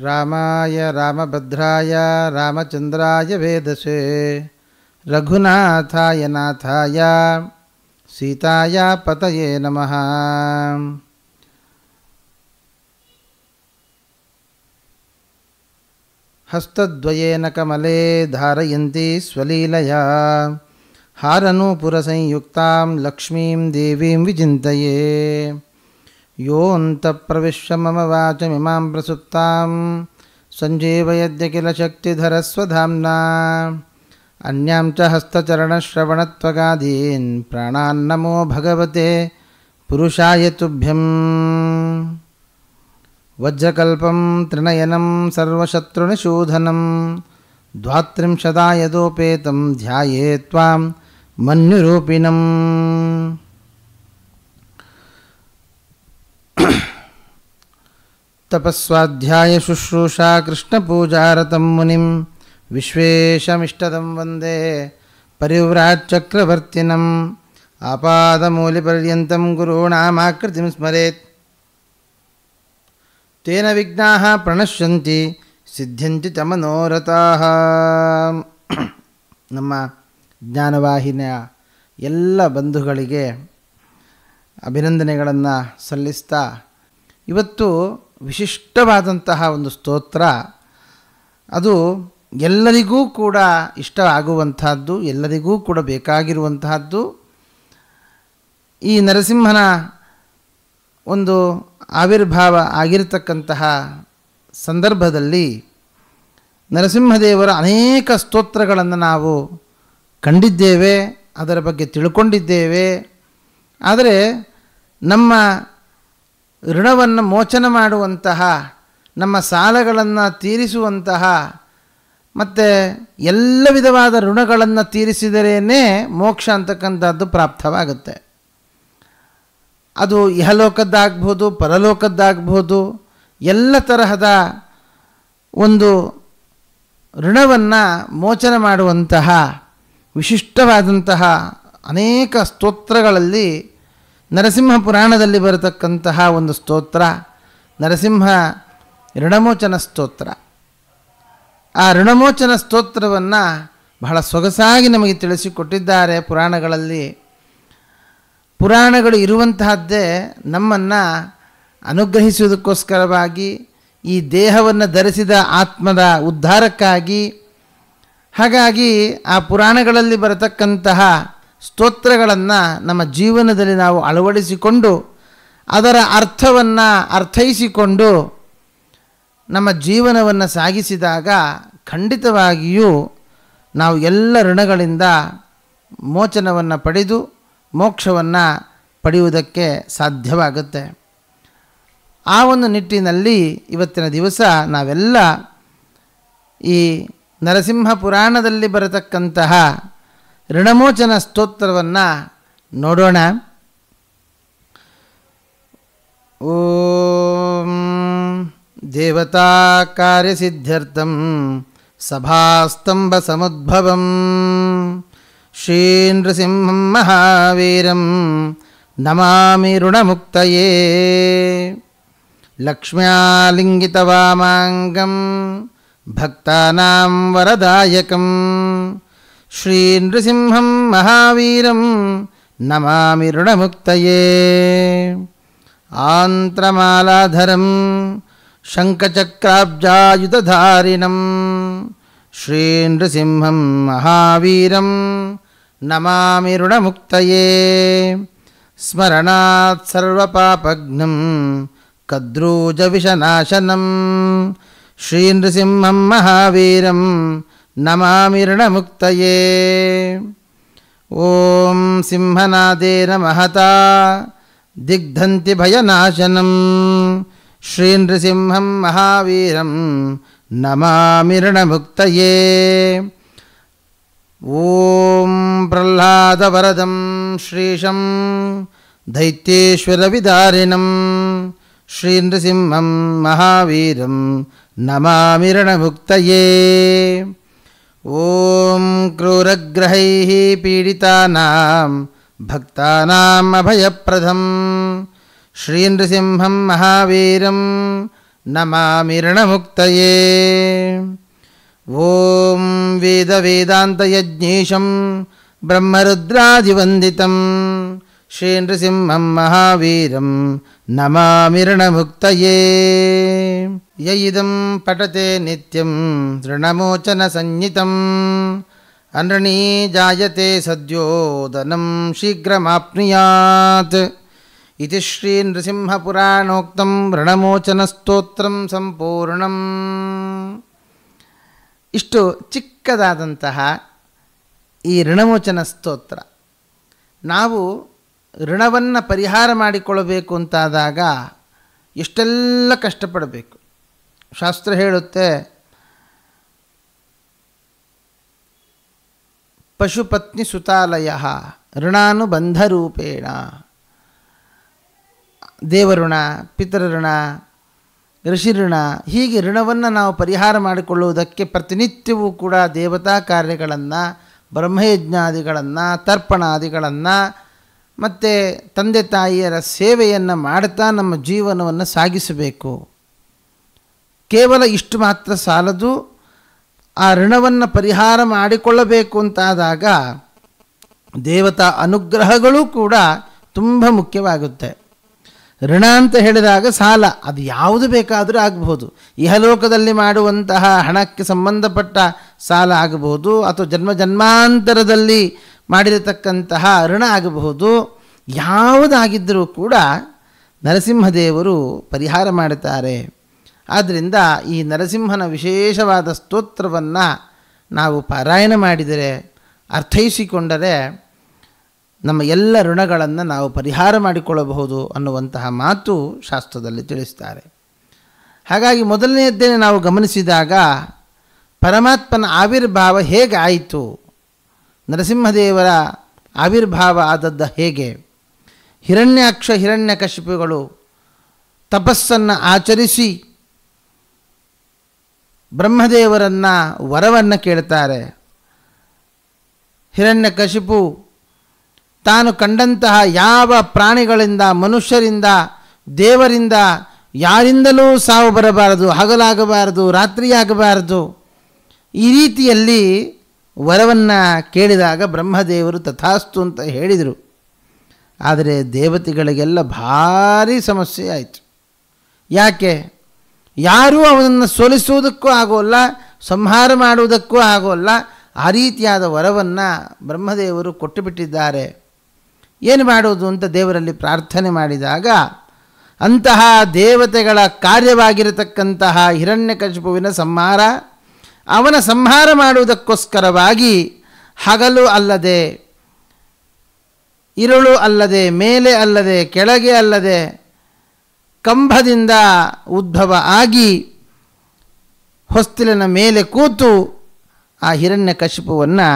ರಾಮಾಯ ರಾಮಭದ್ರಾಯ ರಾಮಚಂದ್ರಾಯ ವೇದಸೇ ರಘುನಾಥಾಯ ನಾಥಾಯ ಸೀತಾಯ ಪತಯೇ ನಮಃ. ಹಸ್ತದ್ವಯೇನ ಕಮಲೇ ಧಾರಯಂತಿ ಸ್ವಲೀಲಯಾ ಹಾರನೂಪುರಸಂಯುಕ್ತಾಂ ಲಕ್ಷ್ಮೀಂ ದೇವೀಂ ವಿಚಿಂತಯೇ. ಯೋऽन्तಃಪ್ರವಿಶ್ಯ ಮಮ ವಾಚಮಿಮಾಂ ಪ್ರಸುಪ್ತಾಂ ಸಂಜೀವಯದ್ಯ ಕಿಲ ಶಕ್ತಿಧರಸ್ವಧಾಮ್ನಾ. ಅನ್ಯಾಂ ಚ ಹಸ್ತಚರಣಶ್ರವಣತ್ವಗಾದೀನ್ ಪ್ರಾಣಾನ್ನಮೋ ಭಗವತೆ ಪುರುಷಾಯ ತುಭ್ಯಂ. ವಜ್ರಕಲ್ಪಂ ತ್ರಿನಯನಂ ಸರ್ವಶತ್ರುನಿಷೂಧನಂ ದ್ವಾತ್ರಿಂಶದಾಯದೋಪೇತಂ ಧ್ಯಾಯೇತ್ ತ್ವಾಂ ಮನ್ಯುರೂಪಿಣಂ. ತಪಸ್ವಾಧ್ಯಾಯ ಶುಶ್ರೂಷಾ ಕೃಷ್ಣಪೂಜಾರತಂ ಮುನಿಂ ವಿಶ್ವೇಶಮಿಷ್ಟದಂ ವಂದೇ ಪರಿವ್ರಾಟ್ ಚಕ್ರವರ್ತಿನಂ. ಆಪಾದಮೂಲಿಪರ್ಯಂತಂ ಗುರುಣಾಮಾಕೃತಿಂ ಸ್ಮರೇತ್ ತೇನ ವಿಘ್ನಾಃ ಪ್ರಣಶ್ಯಂತಿ ಸಿದ್ಧ್ಯಂತಿ ಚ ಮನೋರಥಾಃ. ನಮ್ಮ ಜ್ಞಾನವಾಹಿನಿಯ ಎಲ್ಲ ಬಂಧುಗಳಿಗೆ ಅಭಿನಂದನೆಗಳನ್ನು ಸಲ್ಲಿಸ್ತಾ, ಇವತ್ತು ವಿಶಿಷ್ಟವಾದಂತಹ ಒಂದು ಸ್ತೋತ್ರ, ಅದು ಎಲ್ಲರಿಗೂ ಕೂಡ ಇಷ್ಟವಾಗುವಂತಹದ್ದು, ಎಲ್ಲರಿಗೂ ಕೂಡ ಬೇಕಾಗಿರುವಂತಹದ್ದು. ಈ ನರಸಿಂಹನ ಒಂದು ಆವಿರ್ಭಾವ ಆಗಿರತಕ್ಕಂತಹ ಸಂದರ್ಭದಲ್ಲಿ ನರಸಿಂಹದೇವರ ಅನೇಕ ಸ್ತೋತ್ರಗಳನ್ನು ನಾವು ಕಂಡಿದ್ದೇವೆ, ಅದರ ಬಗ್ಗೆ ತಿಳ್ಕೊಂಡಿದ್ದೇವೆ. ಆದರೆ ನಮ್ಮ ಋಣವನ್ನು ಮೋಚನ ಮಾಡುವಂತಹ, ನಮ್ಮ ಸಾಲಗಳನ್ನು ತೀರಿಸುವಂತಹ, ಮತ್ತು ಎಲ್ಲ ವಿಧವಾದ ಋಣಗಳನ್ನು ತೀರಿಸಿದರೇ ಮೋಕ್ಷ ಅಂತಕ್ಕಂಥದ್ದು ಪ್ರಾಪ್ತವಾಗುತ್ತೆ. ಅದು ಇಹಲೋಕದ್ದಾಗ್ಬೋದು, ಪರಲೋಕದ್ದಾಗ್ಬೋದು, ಎಲ್ಲ ತರಹದ ಒಂದು ಋಣವನ್ನು ಮೋಚನ ಮಾಡುವಂತಹ ವಿಶಿಷ್ಟವಾದಂತಹ ಅನೇಕ ಸ್ತೋತ್ರಗಳಲ್ಲಿ ನರಸಿಂಹ ಪುರಾಣದಲ್ಲಿ ಬರತಕ್ಕಂತಹ ಒಂದು ಸ್ತೋತ್ರ ನರಸಿಂಹ ಋಣಮೋಚನ ಸ್ತೋತ್ರ. ಆ ಋಣಮೋಚನ ಸ್ತೋತ್ರವನ್ನು ಬಹಳ ಸೊಗಸಾಗಿ ನಮಗೆ ತಿಳಿಸಿಕೊಟ್ಟಿದ್ದಾರೆ ಪುರಾಣಗಳಲ್ಲಿ. ಪುರಾಣಗಳು ಇರುವಂತಹದ್ದೇ ನಮ್ಮನ್ನು ಅನುಗ್ರಹಿಸುವುದಕ್ಕೋಸ್ಕರವಾಗಿ, ಈ ದೇಹವನ್ನು ಧರಿಸಿದ ಆತ್ಮದ ಉದ್ಧಾರಕ್ಕಾಗಿ. ಹಾಗಾಗಿ ಆ ಪುರಾಣಗಳಲ್ಲಿ ಬರತಕ್ಕಂತಹ ಸ್ತೋತ್ರಗಳನ್ನು ನಮ್ಮ ಜೀವನದಲ್ಲಿ ನಾವು ಅಳವಡಿಸಿಕೊಂಡು, ಅದರ ಅರ್ಥವನ್ನು ಅರ್ಥೈಸಿಕೊಂಡು ನಮ್ಮ ಜೀವನವನ್ನು ಸಾಗಿಸಿದಾಗ ಖಂಡಿತವಾಗಿಯೂ ನಾವು ಎಲ್ಲ ಋಣಗಳಿಂದ ಮೋಚನವನ್ನು ಪಡೆದು ಮೋಕ್ಷವನ್ನು ಪಡೆಯುವುದಕ್ಕೆ ಸಾಧ್ಯವಾಗುತ್ತೆ. ಆ ಒಂದು ನಿಟ್ಟಿನಲ್ಲಿ ಇವತ್ತಿನ ದಿವಸ ನಾವೆಲ್ಲ ಈ ನರಸಿಂಹ ಪುರಾಣದಲ್ಲಿ ಬರತಕ್ಕಂತಹ ಋಣಮೋಚನ ಸ್ತೋತ್ರವನ್ನು ನೋಡೋಣ. ಓಂ ದೇವತಾ ಕಾರ್ಯಸಿದ್ಧ್ಯರ್ಥಂ ಸಭಾಸ್ತಂಭ ಸಮುದ್ಭವಂ ಶ್ರೀ ನೃಸಿಂಹಂ ಮಹಾವೀರಂ ನಮಾಮಿ ಋಣಮುಕ್ತಯೇ. ಲಕ್ಷ್ಮ್ಯಾಲಿಂಗಿತವಾಮಾಂಗಂ ಭಕ್ತಾನಾಂ ವರದಾಯಕಂ ಶ್ರೀ ನೃಸಿಂಹಂ ಮಹಾವೀರಂ ನಮಾಮಿ ಋಣಮುಕ್ತಯೇ. ಆಂತ್ರಮಾಲಾಧರಂ ಶಂಖಚಕ್ರಾಬ್ಜಾಯುಧಧಾರಿಣಂ ಶ್ರೀ ನೃಸಿಂಹಂ ಮಹಾವೀರಂ ನಮಾಮಿ ಋಣಮುಕ್ತಯೇ. ಸ್ಮರಣಾತ್ ಸರ್ವಪಾಪಘ್ನಂ ಕದ್ರೂಜವಿಷನಾಶನಂ ಶ್ರೀ ನೃಸಿಂಹಂ ಮಹಾವೀರಂ ನಮಾಮಿ ಋಣಮುಕ್ತಯೇ. ಓಂ ಸಿಂಹನಾದೇನ ಮಹತಾ ದಿಗ್ಧಂತಿ ಭಯನಾಶನಂ ಶ್ರೀ ನೃಸಿಂಹಂ ಮಹಾವೀರಂ ನಮಾಮಿ ಋಣಮುಕ್ತಯೇ. ಓಂ ಪ್ರಹ್ಲಾದವರದಂ ಶ್ರೀಶಂ ದೈತ್ಯೇಶ್ವರವಿದಾರಿಣಂ ಶ್ರೀ ನೃಸಿಂಹಂ ಮಹಾವೀರಂ ನಮಾಮಿ ಋಣಮುಕ್ತಯೇ. ಓಂ ಕ್ರೂರಗ್ರಹೈಃ ಪೀಡಿತಾನಾಂ ಭಕ್ತಾನಾಂ ಅಭಯಪ್ರದಂ ಶ್ರೀನೃಸಿಂಹಂ ಮಹಾವೀರಂ ನಮಾಮಿ ಋಣಮುಕ್ತಯೇ. ಓಂ ವೇದವೇದಾಂತಯಜ್ಞೇಶಂ ಬ್ರಹ್ಮರುದ್ರಾದಿವಂದಿತಂ ಶ್ರೀನೃಸಿಂಹಂ ಮಹಾವೀರಂ ನಮಾಮಿ ಋಣಮುಕ್ತಯೇ. ಯಯಿದಂ ಪಠತೆ ನಿತ್ಯಂ ಋಣಮೋಚನ ಸಂಹಿತಂ ಅನೃಣೀ ಜಾಯತೆ ಸದ್ಯೋದನಂ ಶೀಘ್ರಮಾಪ್ನುಯಾತ್. ಇತಿ ಶ್ರೀ ನೃಸಿಂಹಪುರಾಣೋಕ್ತಂ ಋಣಮೋಚನಸ್ತೋತ್ರಂ ಸಂಪೂರ್ಣಂ. ಇಷ್ಟು ಚಿಕ್ಕದಾದಂತಹ ಈ ಋಣಮೋಚನ ಸ್ತೋತ್ರ. ನಾವು ಋಣವನ್ನು ಪರಿಹಾರ ಮಾಡಿಕೊಳ್ಳಬೇಕು ಅಂತಾದಾಗ ಎಷ್ಟೆಲ್ಲ ಕಷ್ಟಪಡಬೇಕು. ಶಾಸ್ತ್ರ ಹೇಳುತ್ತೆ, ಪಶುಪತ್ನಿ ಸುತಾಲಯ ಋಣಾನುಬಂಧರೂಪೇಣ. ದೇವಋಣ, ಪಿತೃಋಣ, ಋಷಿಋಣ, ಹೀಗೆ ಋಣವನ್ನು ನಾವು ಪರಿಹಾರ ಮಾಡಿಕೊಳ್ಳುವುದಕ್ಕೆ ಪ್ರತಿನಿತ್ಯವೂ ಕೂಡ ದೇವತಾ ಕಾರ್ಯಗಳನ್ನು, ಬ್ರಹ್ಮಯಜ್ಞಾದಿಗಳನ್ನು, ತರ್ಪಣಾದಿಗಳನ್ನು ಮತ್ತು ತಂದೆ ತಾಯಿಯರ ಸೇವೆಯನ್ನು ಮಾಡ್ತಾ ನಮ್ಮ ಜೀವನವನ್ನು ಸಾಗಿಸಬೇಕು. ಕೇವಲ ಇಷ್ಟು ಮಾತ್ರ ಸಾಲದು. ಆ ಋಣವನ್ನು ಪರಿಹಾರ ಮಾಡಿಕೊಳ್ಳಬೇಕು ಅಂತಾದಾಗ ದೇವತಾ ಅನುಗ್ರಹಗಳು ಕೂಡ ತುಂಬ ಮುಖ್ಯವಾಗುತ್ತೆ. ಋಣ ಅಂತ ಹೇಳಿದಾಗ ಸಾಲ, ಅದು ಯಾವುದು ಬೇಕಾದರೂ ಆಗಬಹುದು. ಇಹಲೋಕದಲ್ಲಿ ಮಾಡುವಂತಹ ಹಣಕ್ಕೆ ಸಂಬಂಧಪಟ್ಟ ಸಾಲ ಆಗಬಹುದು, ಅಥವಾ ಜನ್ಮ ಜನ್ಮಾಂತರದಲ್ಲಿ ಮಾಡಿರತಕ್ಕಂತಹ ಋಣ ಆಗಬಹುದು. ಯಾವುದಾಗಿದ್ದರೂ ಕೂಡ ನರಸಿಂಹದೇವರು ಪರಿಹಾರ ಮಾಡುತ್ತಾರೆ. ಆದ್ದರಿಂದ ಈ ನರಸಿಂಹನ ವಿಶೇಷವಾದ ಸ್ತೋತ್ರವನ್ನು ನಾವು ಪಾರಾಯಣ ಮಾಡಿದರೆ, ಅರ್ಥೈಸಿಕೊಂಡರೆ ನಮ್ಮ ಎಲ್ಲ ಋಣಗಳನ್ನು ನಾವು ಪರಿಹಾರ ಮಾಡಿಕೊಳ್ಳಬಹುದು ಅನ್ನುವಂತಹ ಮಾತು ಶಾಸ್ತ್ರದಲ್ಲಿ ತಿಳಿಸ್ತಾರೆ. ಹಾಗಾಗಿ ಮೊದಲನೆಯದ್ದೇನೆ ನಾವು ಗಮನಿಸಿದಾಗ ಪರಮಾತ್ಮನ ಆವಿರ್ಭಾವ ಹೇಗೆ ಆಯಿತು, ನರಸಿಂಹದೇವರ ಆವಿರ್ಭಾವ ಆದದ್ದು ಹೇಗೆ. ಹಿರಣ್ಯಾಕ್ಷ ಹಿರಣ್ಯಕಶಿಪುಗಳು ತಪಸ್ಸನ್ನು ಆಚರಿಸಿ ಬ್ರಹ್ಮದೇವರನ್ನು ವರವನ್ನು ಕೇಳ್ತಾರೆ. ಹಿರಣ್ಯಕಶಿಪು ತಾನು ಕಂಡಂತಹ ಯಾವ ಪ್ರಾಣಿಗಳಿಂದ, ಮನುಷ್ಯರಿಂದ, ದೇವರಿಂದ ಯಾರಿಂದಲೂ ಸಾವು ಬರಬಾರದು, ಹಗಲಾಗಬಾರದು, ರಾತ್ರಿಯಾಗಬಾರದು, ಈ ರೀತಿಯಲ್ಲಿ ವರವನ್ನು ಕೇಳಿದಾಗ ಬ್ರಹ್ಮದೇವರು ತಥಾಸ್ತು ಅಂತ ಹೇಳಿದರು. ಆದರೆ ದೇವತೆಗಳಿಗೆಲ್ಲ ಭಾರೀ ಸಮಸ್ಯೆ ಆಯಿತು. ಯಾಕೆ? ಯಾರೂ ಅವನನ್ನು ಸೋಲಿಸುವುದಕ್ಕೂ ಆಗೋಲ್ಲ, ಸಂಹಾರ ಮಾಡುವುದಕ್ಕೂ ಆಗೋಲ್ಲ. ಆ ರೀತಿಯಾದ ವರವನ್ನು ಬ್ರಹ್ಮದೇವರು ಕೊಟ್ಟು ಬಿಟ್ಟಿದ್ದಾರೆ. ಏನು ಮಾಡೋದು ಅಂತ ದೇವರಲ್ಲಿ ಪ್ರಾರ್ಥನೆ ಮಾಡಿದಾಗ ಅಂತಹ ದೇವತೆಗಳ ಕಾರ್ಯವಾಗಿರತಕ್ಕಂತಹ ಹಿರಣ್ಯಕಶಿಪುವಿನ ಸಂಹಾರ, ಅವನ ಸಂಹಾರ ಮಾಡುವುದಕ್ಕೋಸ್ಕರವಾಗಿ ಹಗಲು ಅಲ್ಲದೆ, ಇರುಳು ಅಲ್ಲದೆ, ಮೇಲೆ ಅಲ್ಲದೆ, ಕೆಳಗೆ ಅಲ್ಲದೆ ಕಂಬದಿಂದ ಉದ್ಭವ ಆಗಿ ಹೊಸ್ತಿಲಿನ ಮೇಲೆ ಕೂತು ಆ ಹಿರಣ್ಯಕಶಿಪುವನ್ನು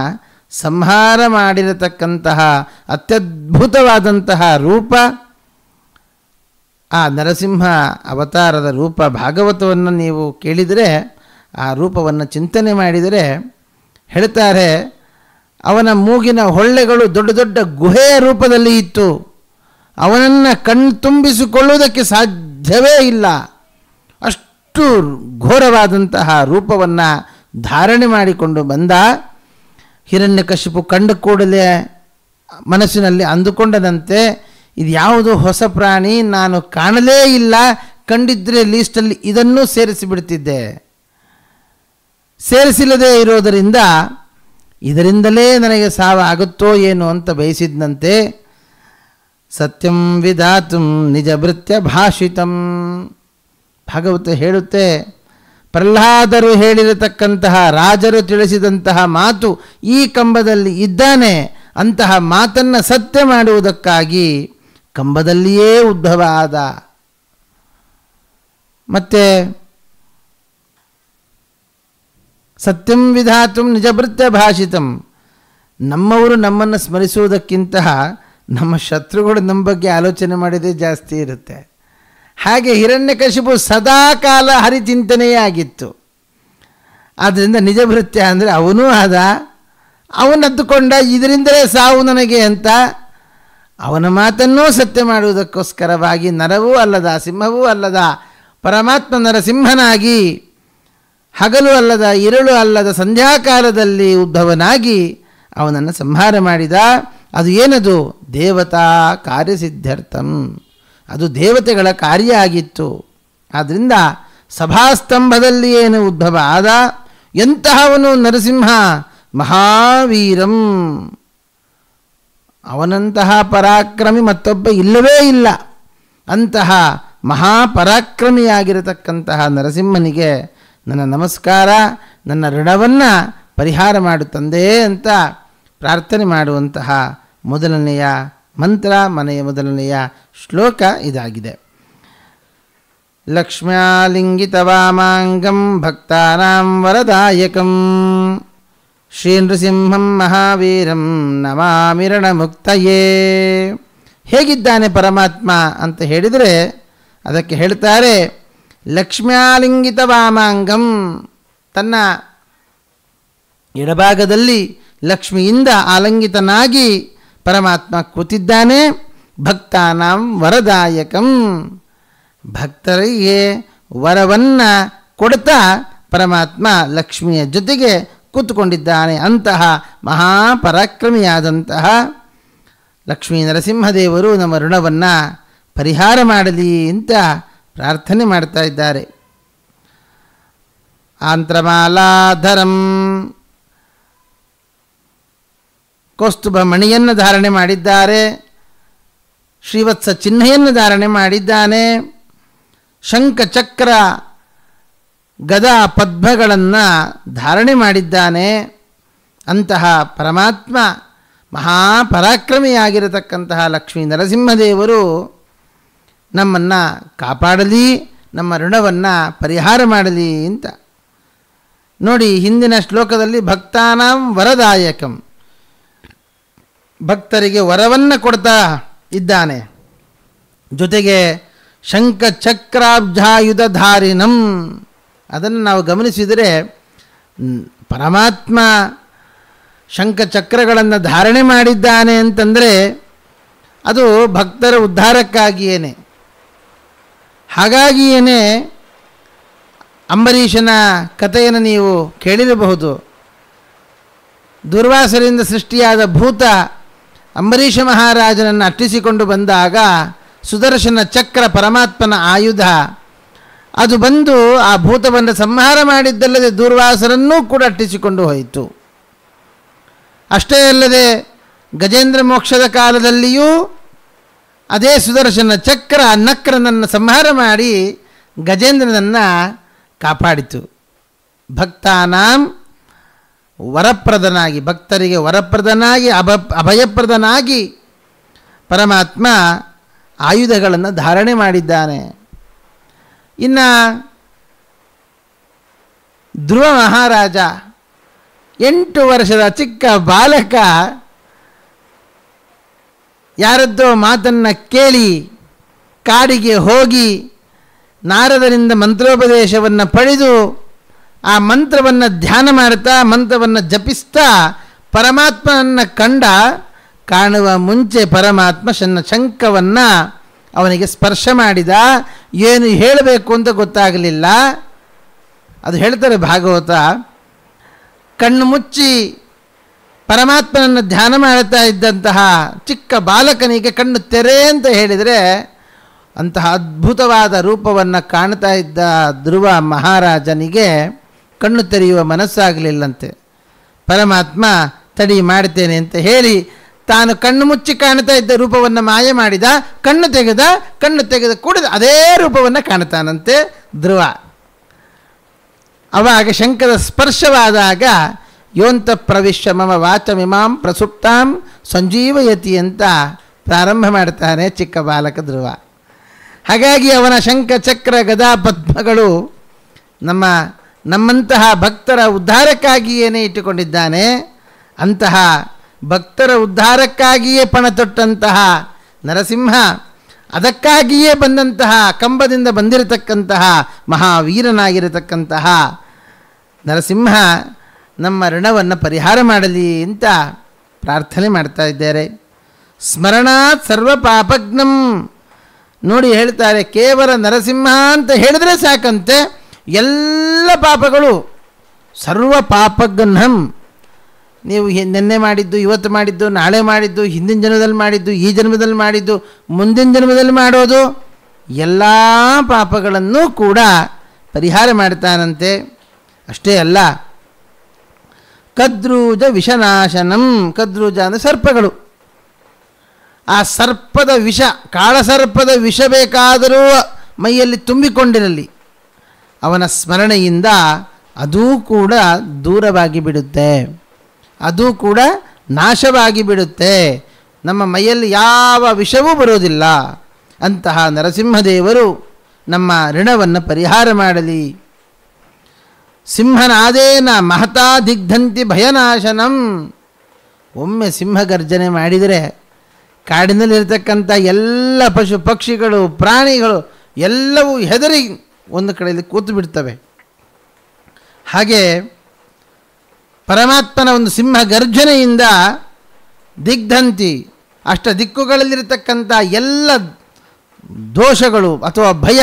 ಸಂಹಾರ ಮಾಡಿರತಕ್ಕಂತಹ ಅತ್ಯದ್ಭುತವಾದಂತಹ ರೂಪ ಆ ನರಸಿಂಹ ಅವತಾರದ ರೂಪ. ಭಾಗವತವನ್ನು ನೀವು ಕೇಳಿದರೆ, ಆ ರೂಪವನ್ನು ಚಿಂತನೆ ಮಾಡಿದರೆ ಹೇಳ್ತಾರೆ, ಅವನ ಮೂಗಿನ ಹೊಳ್ಳೆಗಳು ದೊಡ್ಡ ದೊಡ್ಡ ಗುಹೆಯ ರೂಪದಲ್ಲಿ ಇತ್ತು. ಅವನನ್ನು ಕಣ್ತುಂಬಿಸಿಕೊಳ್ಳುವುದಕ್ಕೆ ಸಾಧ್ಯವೇ ಇಲ್ಲ. ಅಷ್ಟು ಘೋರವಾದಂತಹ ರೂಪವನ್ನು ಧಾರಣೆ ಮಾಡಿಕೊಂಡು ಬಂದ. ಹಿರಣ್ಯಕಶಿಪು ಕಂಡ ಕೂಡಲೇ ಮನಸ್ಸಿನಲ್ಲಿ ಅಂದುಕೊಂಡದಂತೆ, ಇದು ಯಾವುದು ಹೊಸ ಪ್ರಾಣಿ, ನಾನು ಕಾಣಲೇ ಇಲ್ಲ, ಕಂಡಿದ್ದರೆ ಲೀಸ್ಟಲ್ಲಿ ಇದನ್ನೂ ಸೇರಿಸಿಬಿಡ್ತಿದ್ದೆ. ಸೇರಿಸಿಲ್ಲದೆ ಇರೋದರಿಂದ ಇದರಿಂದಲೇ ನನಗೆ ಸಾವು ಆಗುತ್ತೋ ಏನು ಅಂತ ಬಯಸಿದ್ದಂತೆ. ಸತ್ಯಂ ವಿಧಾತುಂ ನಿಜ ಭೃತ್ಯ ಭಾಷಿತಂ. ಭಾಗವತ ಹೇಳುತ್ತೆ, ಪ್ರಹ್ಲಾದರು ಹೇಳಿರತಕ್ಕಂತಹ, ರಾಜರು ತಿಳಿಸಿದಂತಹ ಮಾತು ಈ ಕಂಬದಲ್ಲಿ ಇದ್ದಾನೆ, ಅಂತಹ ಮಾತನ್ನು ಸತ್ಯ ಮಾಡುವುದಕ್ಕಾಗಿ ಕಂಬದಲ್ಲಿಯೇ ಉದ್ಭವ ಆದ. ಮತ್ತೆ ಸತ್ಯಂ ವಿಧಾತುಂ ನಿಜಭೃತ್ಯ ಭಾಷಿತಂ. ನಮ್ಮವರು ನಮ್ಮನ್ನು ಸ್ಮರಿಸುವುದಕ್ಕಿಂತ ನಮ್ಮ ಶತ್ರುಗಳು ನಮ್ಮ ಬಗ್ಗೆ ಆಲೋಚನೆ ಮಾಡಿದೇ ಜಾಸ್ತಿ ಇರುತ್ತೆ. ಹಾಗೆ ಹಿರಣ್ಯಕಶಿಪು ಸದಾ ಕಾಲ ಹರಿಚಿಂತನೆಯೇ ಆಗಿತ್ತು. ಆದ್ದರಿಂದ ನಿಜಭೃತ್ಯ ಅಂದರೆ ಅವನೂ ಆದ. ಅವನದ್ದುಕೊಂಡ ಇದರಿಂದಲೇ ಸಾವು ನನಗೆ ಅಂತ. ಅವನ ಮಾತನ್ನೂ ಸತ್ಯ ಮಾಡುವುದಕ್ಕೋಸ್ಕರವಾಗಿ ನರವೂ ಅಲ್ಲದ ಸಿಂಹವೂ ಅಲ್ಲದ ಪರಮಾತ್ಮ ನರಸಿಂಹನಾಗಿ ಹಗಲು ಅಲ್ಲದ ಇರುಳು ಅಲ್ಲದ ಸಂಧ್ಯಾಕಾಲದಲ್ಲಿ ಉದ್ಭವನಾಗಿ ಅವನನ್ನು ಸಂಹಾರ ಮಾಡಿದ. ಅದು ಏನದು? ದೇವತಾ ಕಾರ್ಯಸಿದ್ಧ್ಯರ್ಥಂ, ಅದು ದೇವತೆಗಳ ಕಾರ್ಯ ಆಗಿತ್ತು. ಆದ್ದರಿಂದ ಸಭಾಸ್ತಂಭದಲ್ಲಿ ಏನು ಉದ್ಭವ ಆದ, ಎಂತಹವನು ನರಸಿಂಹ ಮಹಾವೀರಂ, ಅವನಂತಹ ಪರಾಕ್ರಮಿ ಮತ್ತೊಬ್ಬ ಇಲ್ಲವೇ ಇಲ್ಲ. ಅಂತಹ ಮಹಾಪರಾಕ್ರಮಿಯಾಗಿರತಕ್ಕಂತಹ ನರಸಿಂಹನಿಗೆ ನನ್ನ ನಮಸ್ಕಾರ, ನನ್ನ ಋಣವನ್ನು ಪರಿಹಾರ ಮಾಡು ತಂದೆ ಅಂತ ಪ್ರಾರ್ಥನೆ ಮಾಡುವಂತಹ ಮೊದಲನೆಯ ಮಂತ್ರ, ಮನೆಯ ಮೊದಲನೆಯ ಶ್ಲೋಕ ಇದಾಗಿದೆ. ಲಕ್ಷ್ಮ್ಯಾಲಿಂಗಿತ ವಾಮಾಂಗಂ ಭಕ್ತಾನಾಂ ವರದಾಯಕಂ ಶ್ರೀ ನೃಸಿಂಹಂ ಮಹಾವೀರಂ ನಮಾಮಿ ರಣಮುಕ್ತಯೇ. ಹೇಗಿದ್ದಾನೆ ಪರಮಾತ್ಮ ಅಂತ ಹೇಳಿದರೆ ಅದಕ್ಕೆ ಹೇಳ್ತಾರೆ, ಲಕ್ಷ್ಮ್ಯಾಲಿಂಗಿತ ವಾಮಾಂಗಂ, ತನ್ನ ಎಡಭಾಗದಲ್ಲಿ ಲಕ್ಷ್ಮಿಯಿಂದ ಆಲಂಗಿತನಾಗಿ ಪರಮಾತ್ಮ ಕೂತಿದ್ದಾನೆ. ಭಕ್ತಾನಾಂ ವರದಾಯಕಂ, ಭಕ್ತರಿಗೆ ವರವನ್ನು ಕೊಡ್ತಾ ಪರಮಾತ್ಮ ಲಕ್ಷ್ಮಿಯ ಜೊತೆಗೆ ಕೂತ್ಕೊಂಡಿದ್ದಾನೆ. ಅಂತಹ ಮಹಾಪರಾಕ್ರಮಿಯಾದಂತಹ ಲಕ್ಷ್ಮೀ ನರಸಿಂಹದೇವರು ನಮ್ಮ ಋಣವನ್ನು ಪರಿಹಾರ ಮಾಡಲಿ ಅಂತ ಪ್ರಾರ್ಥನೆ ಮಾಡ್ತಾ ಇದ್ದಾರೆ. ಆಂತ್ರಮಾಲಾಧರಂ, ಕೌಸ್ತುಭ ಮಣಿಯನ್ನು ಧಾರಣೆ ಮಾಡಿದ್ದಾರೆ, ಶ್ರೀವತ್ಸ ಚಿಹ್ನೆಯನ್ನು ಧಾರಣೆ ಮಾಡಿದ್ದಾನೆ, ಶಂಖ ಚಕ್ರ ಗದಾ ಪದ್ಮಗಳನ್ನು ಧಾರಣೆ ಮಾಡಿದ್ದಾನೆ. ಅಂತಹ ಪರಮಾತ್ಮ ಮಹಾಪರಾಕ್ರಮಿಯಾಗಿರತಕ್ಕಂತಹ ಲಕ್ಷ್ಮೀ ನರಸಿಂಹದೇವರು ನಮ್ಮನ್ನು ಕಾಪಾಡಲಿ, ನಮ್ಮ ಋಣವನ್ನು ಪರಿಹಾರ ಮಾಡಲಿ ಅಂತ ನೋಡಿ. ಹಿಂದಿನ ಶ್ಲೋಕದಲ್ಲಿ ಭಕ್ತಾನಾಂ ವರದಾಯಕಂ, ಭಕ್ತರಿಗೆ ವರವನ್ನು ಕೊಡ್ತಾ ಇದ್ದಾನೆ. ಜೊತೆಗೆ ಶಂಖ ಚಕ್ರಾಬ್ಜಾಯುಧಧಾರಿಣಂ, ಅದನ್ನು ನಾವು ಗಮನಿಸಿದರೆ ಪರಮಾತ್ಮ ಶಂಖ ಚಕ್ರಗಳನ್ನು ಧಾರಣೆ ಮಾಡಿದ್ದಾನೆ ಅಂತಂದರೆ ಅದು ಭಕ್ತರ ಉದ್ಧಾರಕ್ಕಾಗಿಯೇ. ಹಾಗಾಗಿಯೇ ಅಂಬರೀಷನ ಕಥೆಯನ್ನು ನೀವು ಕೇಳಿರಬಹುದು. ದುರ್ವಾಸರಿಂದ ಸೃಷ್ಟಿಯಾದ ಭೂತ ಅಂಬರೀಷ ಮಹಾರಾಜನನ್ನು ಅಟ್ಟಿಸಿಕೊಂಡು ಬಂದಾಗ ಸುದರ್ಶನ ಚಕ್ರ ಪರಮಾತ್ಮನ ಆಯುಧ ಅದು ಬಂದು ಆ ಭೂತವನ್ನು ಸಂಹಾರ ಮಾಡಿದ್ದಲ್ಲದೆ ದುರ್ವಾಸರನ್ನೂ ಕೂಡ ಅಟ್ಟಿಸಿಕೊಂಡು ಹೋಯಿತು. ಅಷ್ಟೇ ಅಲ್ಲದೆ ಗಜೇಂದ್ರ ಮೋಕ್ಷದ ಕಾಲದಲ್ಲಿಯೂ ಅದೇ ಸುದರ್ಶನ ಚಕ್ರ ನಕ್ರನನ್ನು ಸಂಹಾರ ಮಾಡಿ ಗಜೇಂದ್ರನನ್ನು ಕಾಪಾಡಿತು. ಭಕ್ತಾನಾಂ ವರಪ್ರದನಾಗಿ, ಭಕ್ತರಿಗೆ ವರಪ್ರದನಾಗಿ ಅಭಯಪ್ರದನಾಗಿ ಪರಮಾತ್ಮ ಆಯುಧಗಳನ್ನು ಧಾರಣೆ ಮಾಡಿದ್ದಾನೆ. ಇನ್ನು ಧ್ರುವ ಮಹಾರಾಜ 8 ವರ್ಷದ ಚಿಕ್ಕ ಬಾಲಕ ಯಾರದ್ದೋ ಮಾತನ್ನು ಕೇಳಿ ಕಾಡಿಗೆ ಹೋಗಿ ನಾರದರಿಂದ ಮಂತ್ರೋಪದೇಶವನ್ನು ಪಡೆದು ಆ ಮಂತ್ರವನ್ನು ಧ್ಯಾನ ಮಾಡ್ತಾ ಮಂತ್ರವನ್ನು ಜಪಿಸ್ತಾ ಪರಮಾತ್ಮನನ್ನು ಕಾಣುವ ಮುಂಚೆ ಪರಮಾತ್ಮ ಶಂಖವನ್ನು ಅವನಿಗೆ ಸ್ಪರ್ಶ ಮಾಡಿದ. ಏನು ಹೇಳಬೇಕು ಅಂತ ಗೊತ್ತಾಗಲಿಲ್ಲ. ಅದು ಹೇಳ್ತಾರೆ ಭಾಗವತ, ಕಣ್ಣು ಮುಚ್ಚಿ ಪರಮಾತ್ಮನನ್ನು ಧ್ಯಾನ ಮಾಡ್ತಾ ಇದ್ದಂತಹ ಚಿಕ್ಕ ಬಾಲಕನಿಗೆ ಕಣ್ಣು ತೆರೆ ಅಂತ ಹೇಳಿದರೆ ಅಂತಹ ಅದ್ಭುತವಾದ ರೂಪವನ್ನು ಕಾಣ್ತಾ ಇದ್ದ ಧ್ರುವ ಮಹಾರಾಜನಿಗೆ ಕಣ್ಣು ತೆರೆಯುವ ಮನಸ್ಸಾಗಲಿಲ್ಲಂತೆ. ಪರಮಾತ್ಮ ತಡಿ ಮಾಡ್ತೇನೆ ಅಂತ ಹೇಳಿ ತಾನು ಕಣ್ಣು ಮುಚ್ಚಿ ಕಾಣ್ತಾ ಇದ್ದ ರೂಪವನ್ನು ಮಾಯ ಮಾಡಿದ. ಕಣ್ಣು ತೆಗೆದ ಕೂಡಿದ ಅದೇ ರೂಪವನ್ನು ಕಾಣ್ತಾನಂತೆ ಧ್ರುವ. ಅವಾಗ ಶಂಕದ ಸ್ಪರ್ಶವಾದಾಗ ಯೋಂತ ಪ್ರವಿಶ್ಯ ಮಮ ವಾಚಮಿಮಾಂ ಪ್ರಸುಪ್ತಾಂ ಸಂಜೀವಯತಿ ಅಂತ ಪ್ರಾರಂಭ ಮಾಡ್ತಾನೆ ಚಿಕ್ಕ ಬಾಲಕ ಧ್ರುವ. ಹಾಗಾಗಿ ಅವನ ಶಂಖ ಚಕ್ರ ಗದಾ ಪದ್ಮಗಳು ನಮ್ಮಂತಹ ಭಕ್ತರ ಉದ್ಧಾರಕ್ಕಾಗಿಯೇ ಇಟ್ಟುಕೊಂಡಿದ್ದಾನೆ. ಅಂತಹ ಭಕ್ತರ ಉದ್ಧಾರಕ್ಕಾಗಿಯೇ ಪಣ ತೊಟ್ಟಂತಹ ನರಸಿಂಹ, ಅದಕ್ಕಾಗಿಯೇ ಬಂದಂತಹ ಕಂಬದಿಂದ ಬಂದಿರತಕ್ಕಂತಹ ಮಹಾವೀರನಾಗಿರತಕ್ಕಂತಹ ನರಸಿಂಹ ನಮ್ಮ ಋಣವನ್ನು ಪರಿಹಾರ ಮಾಡಲಿ ಅಂತ ಪ್ರಾರ್ಥನೆ ಮಾಡ್ತಾ ಇದ್ದಾರೆ. ಸ್ಮರಣಾತ್ ಸರ್ವ ಪಾಪಜ್ಞಂ. ನೋಡಿ ಹೇಳ್ತಾರೆ, ಕೇವಲ ನರಸಿಂಹ ಅಂತ ಹೇಳಿದ್ರೆ ಸಾಕಂತೆ ಎಲ್ಲ ಪಾಪಗಳು ಸರ್ವ ಪಾಪಜ್ಞಂ. ನೀವು ನಿನ್ನೆ ಮಾಡಿದ್ದು, ಇವತ್ತು ಮಾಡಿದ್ದು, ನಾಳೆ ಮಾಡಿದ್ದು, ಹಿಂದಿನ ಜನ್ಮದಲ್ಲಿ ಮಾಡಿದ್ದು, ಈ ಜನ್ಮದಲ್ಲಿ ಮಾಡಿದ್ದು, ಮುಂದಿನ ಜನ್ಮದಲ್ಲಿ ಮಾಡೋದು ಎಲ್ಲ ಪಾಪಗಳನ್ನು ಕೂಡ ಪರಿಹಾರ ಮಾಡ್ತಾನಂತೆ. ಅಷ್ಟೇ ಅಲ್ಲ, ಕದ್ರೂಜ ವಿಷನಾಶನಂ. ಕದ್ರೂಜ ಅಂದರೆ ಸರ್ಪಗಳು. ಆ ಸರ್ಪದ ವಿಷ, ಕಾಳಸರ್ಪದ ವಿಷ ಬೇಕಾದರೂ ಮೈಯಲ್ಲಿ ತುಂಬಿಕೊಂಡಿರಲಿ, ಅವನ ಸ್ಮರಣೆಯಿಂದ ಅದೂ ಕೂಡ ದೂರವಾಗಿ ಬಿಡುತ್ತೆ, ಅದು ಕೂಡ ನಾಶವಾಗಿ ಬಿಡುತ್ತೆ. ನಮ್ಮ ಮೈಯಲ್ಲಿ ಯಾವ ವಿಷವೂ ಬರೋದಿಲ್ಲ. ಅಂತಹ ನರಸಿಂಹದೇವರು ನಮ್ಮ ಋಣವನ್ನು ಪರಿಹಾರ ಮಾಡಲಿ. ಸಿಂಹನಾದೇನ ಮಹತಾ ದಿಗ್ಧಂತಿ ಭಯನಾಶನಂ. ಒಮ್ಮೆ ಸಿಂಹ ಗರ್ಜನೆ ಮಾಡಿದರೆ ಕಾಡಿನಲ್ಲಿರ್ತಕ್ಕಂಥ ಎಲ್ಲ ಪಶು ಪಕ್ಷಿಗಳು ಪ್ರಾಣಿಗಳು ಎಲ್ಲವೂ ಹೆದರಿ ಒಂದು ಕಡೆಯಲ್ಲಿ ಕೂತು ಬಿಡ್ತವೆ. ಹಾಗೆ ಪರಮಾತ್ಮನ ಒಂದು ಸಿಂಹ ಗರ್ಜನೆಯಿಂದ ದಿಗ್ಧಂತಿ, ಅಷ್ಟ ದಿಕ್ಕುಗಳಲ್ಲಿರತಕ್ಕಂಥ ಎಲ್ಲ ದೋಷಗಳು ಅಥವಾ ಭಯ.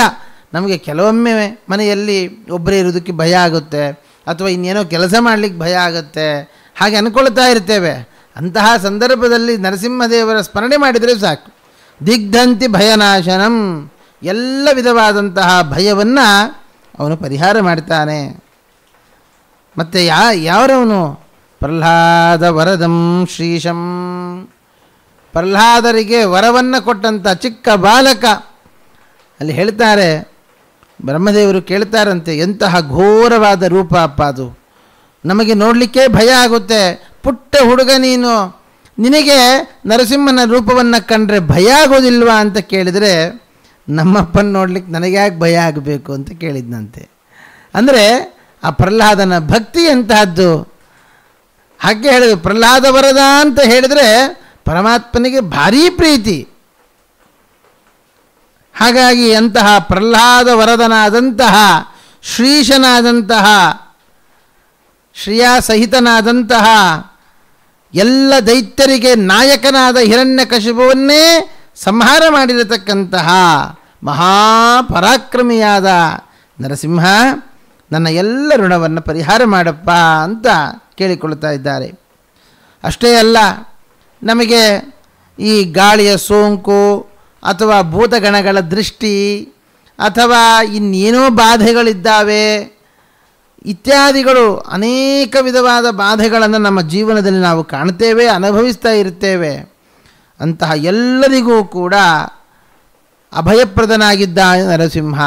ನಮಗೆ ಕೆಲವೊಮ್ಮೆ ಮನೆಯಲ್ಲಿ ಒಬ್ಬರೇ ಇರೋದಕ್ಕೆ ಭಯ ಆಗುತ್ತೆ, ಅಥವಾ ಇನ್ನೇನೋ ಕೆಲಸ ಮಾಡಲಿಕ್ಕೆ ಭಯ ಆಗುತ್ತೆ, ಹಾಗೆ ಅಂದ್ಕೊಳ್ತಾ ಇರ್ತೇವೆ. ಅಂತಹ ಸಂದರ್ಭದಲ್ಲಿ ನರಸಿಂಹದೇವರ ಸ್ಮರಣೆ ಮಾಡಿದರೆ ಸಾಕು. ದಿಗ್ಧಂತಿ ಭಯನಾಶನಂ, ಎಲ್ಲ ವಿಧವಾದಂತಹ ಭಯವನ್ನು ಅವನು ಪರಿಹಾರ ಮಾಡ್ತಾನೆ. ಮತ್ತು ಯಾರವನು? ಪ್ರಹ್ಲಾದ ವರದಂ ಶ್ರೀಶಂ. ಪ್ರಹ್ಲಾದರಿಗೆ ವರವನ್ನು ಕೊಟ್ಟಂಥ ಚಿಕ್ಕ ಬಾಲಕ. ಅಲ್ಲಿ ಹೇಳ್ತಾರೆ, ಬ್ರಹ್ಮದೇವರು ಕೇಳ್ತಾರಂತೆ, ಎಂತಹ ಘೋರವಾದ ರೂಪ ಅಪ್ಪ ಅದು, ನಮಗೆ ನೋಡಲಿಕ್ಕೆ ಭಯ ಆಗುತ್ತೆ. ಪುಟ್ಟ ಹುಡುಗ ನೀನು, ನಿನಗೆ ನರಸಿಂಹನ ರೂಪವನ್ನು ಕಂಡ್ರೆ ಭಯ ಆಗೋದಿಲ್ವಾ ಅಂತ ಕೇಳಿದರೆ, ನಮ್ಮಪ್ಪನ ನೋಡ್ಲಿಕ್ಕೆ ನನಗೆ ಯಾಕೆ ಭಯ ಆಗಬೇಕು ಅಂತ ಕೇಳಿದ್ನಂತೆ. ಅಂದರೆ ಆ ಪ್ರಹ್ಲಾದನ ಭಕ್ತಿ ಎಂತಹದ್ದು. ಹಾಗೆ ಹೇಳಿದ್ರು, ಪ್ರಹ್ಲಾದ ವರದ ಅಂತ ಹೇಳಿದರೆ ಪರಮಾತ್ಮನಿಗೆ ಭಾರೀ ಪ್ರೀತಿ. ಹಾಗಾಗಿ ಅಂತಹ ಪ್ರಹ್ಲಾದ ವರದನಾದಂತಹ, ಶ್ರೀಶನಾದಂತಹ, ಶ್ರಿಯಾಸಹಿತನಾದಂತಹ, ಎಲ್ಲ ದೈತ್ಯರಿಗೆ ನಾಯಕನಾದ ಹಿರಣ್ಯಕಶಿಪುವನ್ನೇ ಸಂಹಾರ ಮಾಡಿರತಕ್ಕಂತಹ ಮಹಾಪರಾಕ್ರಮಿಯಾದ ನರಸಿಂಹ, ನನ್ನ ಎಲ್ಲ ಋಣವನ್ನು ಪರಿಹಾರ ಮಾಡಪ್ಪ ಅಂತ ಕೇಳಿಕೊಳ್ತಾ ಇದ್ದಾರೆ. ಅಷ್ಟೇ ಅಲ್ಲ, ನಮಗೆ ಈ ಗಾಳಿಯ ಸೋಂಕು ಅಥವಾ ಭೂತಗಣಗಳ ದೃಷ್ಟಿ ಅಥವಾ ಇನ್ನೇನೋ ಬಾಧೆಗಳಿದ್ದಾವೆ ಇತ್ಯಾದಿಗಳು, ಅನೇಕ ವಿಧವಾದ ಬಾಧೆಗಳನ್ನು ನಮ್ಮ ಜೀವನದಲ್ಲಿ ನಾವು ಕಾಣ್ತೇವೆ, ಅನುಭವಿಸ್ತಾ ಇರ್ತೇವೆ. ಅಂತಹ ಎಲ್ಲರಿಗೂ ಕೂಡ ಅಭಯಪ್ರದನಾಗಿದ್ದ ನರಸಿಂಹ.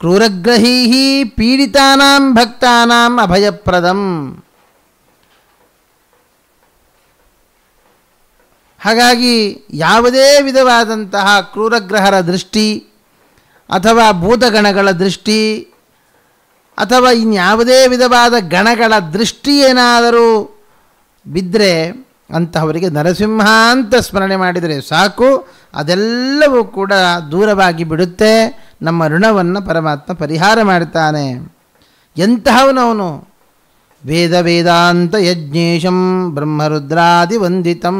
ಕ್ರೂರಗ್ರಹೀ ಪೀಡಿತಾನಾಂ ಭಕ್ತಾನಾಂ ಅಭಯಪ್ರದಂ. ಹಾಗಾಗಿ ಯಾವುದೇ ವಿಧವಾದಂತಹ ಕ್ರೂರಗ್ರಹರ ದೃಷ್ಟಿ ಅಥವಾ ಭೂತಗಣಗಳ ದೃಷ್ಟಿ ಅಥವಾ ಇನ್ಯಾವುದೇ ವಿಧವಾದ ಗಣಗಳ ದೃಷ್ಟಿ ಏನಾದರೂ ಬಿದ್ದರೆ ಅಂತಹವರಿಗೆ ನರಸಿಂಹ ಅಂತ ಸ್ಮರಣೆ ಮಾಡಿದರೆ ಸಾಕು, ಅದೆಲ್ಲವೂ ಕೂಡ ದೂರವಾಗಿ ಬಿಡುತ್ತೆ. ನಮ್ಮ ಋಣವನ್ನು ಪರಮಾತ್ಮ ಪರಿಹಾರ ಮಾಡ್ತಾನೆ. ಎಂತಹವನವನು? ವೇದ ವೇದಾಂತ ಯಜ್ಞೇಶಂ ಬ್ರಹ್ಮರುದ್ರಾದಿ ವಂದಿತಂ.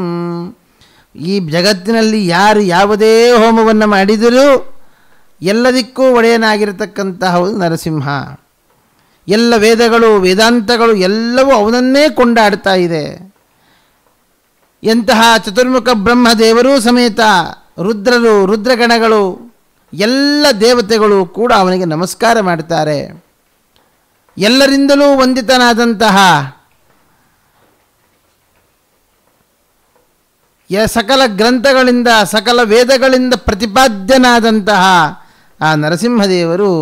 ಈ ಜಗತ್ತಿನಲ್ಲಿ ಯಾರು ಯಾವುದೇ ಹೋಮವನ್ನು ಮಾಡಿದರೂ ಎಲ್ಲದಕ್ಕೂ ಒಡೆಯನಾಗಿರತಕ್ಕಂತಹ ನರಸಿಂಹ. ಎಲ್ಲ ವೇದಗಳು ವೇದಾಂತಗಳು ಎಲ್ಲವೂ ಅವನನ್ನೇ ಕೊಂಡಾಡ್ತಾ ಇದೆ. ಎಂತಹ ಚತುರ್ಮುಖ ಬ್ರಹ್ಮದೇವರೂ ಸಮೇತ ರುದ್ರರು, ರುದ್ರಗಣಗಳು, ಎಲ್ಲ ದೇವತೆಗಳು ಕೂಡ ಅವನಿಗೆ ನಮಸ್ಕಾರ ಮಾಡ್ತಾರೆ. ಎಲ್ಲರಿಂದಲೂ ವಂದಿತನಾದಂತಹ ಸಕಲ ಗ್ರಂಥಗಳಿಂದ ಸಕಲ ವೇದಗಳಿಂದ ಪ್ರತಿಪಾದ್ಯನಾದಂತಹ ಆ ನರಸಿಂಹದೇವರು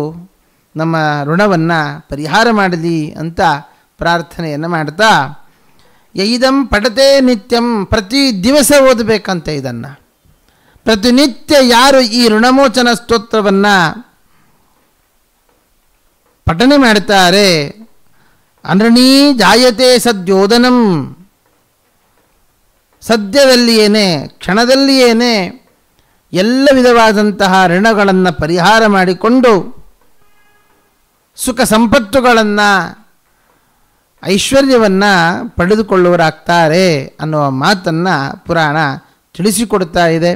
ನಮ್ಮ ಋಣವನ್ನು ಪರಿಹಾರ ಮಾಡಲಿ ಅಂತ ಪ್ರಾರ್ಥನೆಯನ್ನು ಮಾಡ್ತಾ, ಇದಂ ಪಠತೆ ನಿತ್ಯಂ, ಪ್ರತಿ ದಿವಸ ಓದಬೇಕಂತೆ ಇದನ್ನು. ಪ್ರತಿನಿತ್ಯ ಯಾರು ಈ ಋಣಮೋಚನ ಸ್ತೋತ್ರವನ್ನು ಪಠನೆ ಮಾಡ್ತಾರೆ, ಅನೃಣೀ ಜಾಯತೆ ಸದ್ಯೋದನಂ, ಸದ್ಯದಲ್ಲಿಯೇನೆ ಕ್ಷಣದಲ್ಲಿಯೇನೆ ಎಲ್ಲ ವಿಧವಾದಂತಹ ಋಣಗಳನ್ನು ಪರಿಹಾರ ಮಾಡಿಕೊಂಡು ಸುಖ ಸಂಪತ್ತುಗಳನ್ನು ಐಶ್ವರ್ಯವನ್ನು ಪಡೆದುಕೊಳ್ಳುವರಾಗ್ತಾರೆ ಅನ್ನುವ ಮಾತನ್ನು ಪುರಾಣ ತಿಳಿಸಿಕೊಡ್ತಾ ಇದೆ.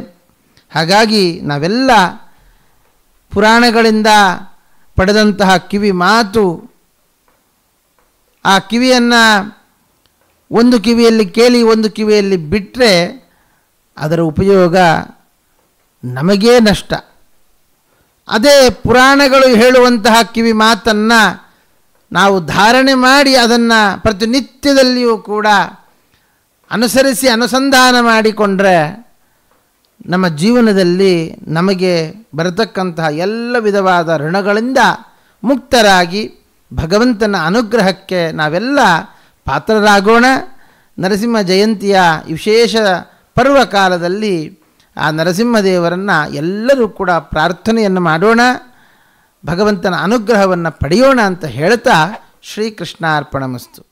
ಹಾಗಾಗಿ ನಾವೆಲ್ಲ ಪುರಾಣಗಳಿಂದ ಪಡೆದಂತಹ ಕಿವಿ ಮಾತು, ಆ ಕಿವಿಯನ್ನು ಒಂದು ಕಿವಿಯಲ್ಲಿ ಕೇಳಿ ಒಂದು ಕಿವಿಯಲ್ಲಿ ಬಿಟ್ಟರೆ ಅದರ ಉಪಯೋಗ ನಮಗೇ ನಷ್ಟ. ಅದೇ ಪುರಾಣಗಳು ಹೇಳುವಂತಹ ಕಿವಿ ಮಾತನ್ನು ನಾವು ಧಾರಣೆ ಮಾಡಿ ಅದನ್ನು ಪ್ರತಿನಿತ್ಯದಲ್ಲಿಯೂ ಕೂಡ ಅನುಸರಿಸಿ ಅನುಸಂಧಾನ ಮಾಡಿಕೊಂಡ್ರೆ ನಮ್ಮ ಜೀವನದಲ್ಲಿ ನಮಗೆ ಬರತಕ್ಕಂತಹ ಎಲ್ಲ ವಿಧವಾದ ಋಣಗಳಿಂದ ಮುಕ್ತರಾಗಿ ಭಗವಂತನ ಅನುಗ್ರಹಕ್ಕೆ ನಾವೆಲ್ಲ ಪಾತ್ರರಾಗೋಣ. ನರಸಿಂಹ ಜಯಂತಿಯ ವಿಶೇಷ ಪರ್ವಕಾಲದಲ್ಲಿ ಆ ನರಸಿಂಹದೇವರನ್ನು ಎಲ್ಲರೂ ಕೂಡ ಪ್ರಾರ್ಥನೆಯನ್ನು ಮಾಡೋಣ, ಭಗವಂತನ ಅನುಗ್ರಹವನ್ನು ಪಡೆಯೋಣ ಅಂತ ಹೇಳ್ತಾ ಶ್ರೀಕೃಷ್ಣಾರ್ಪಣಮಸ್ತು.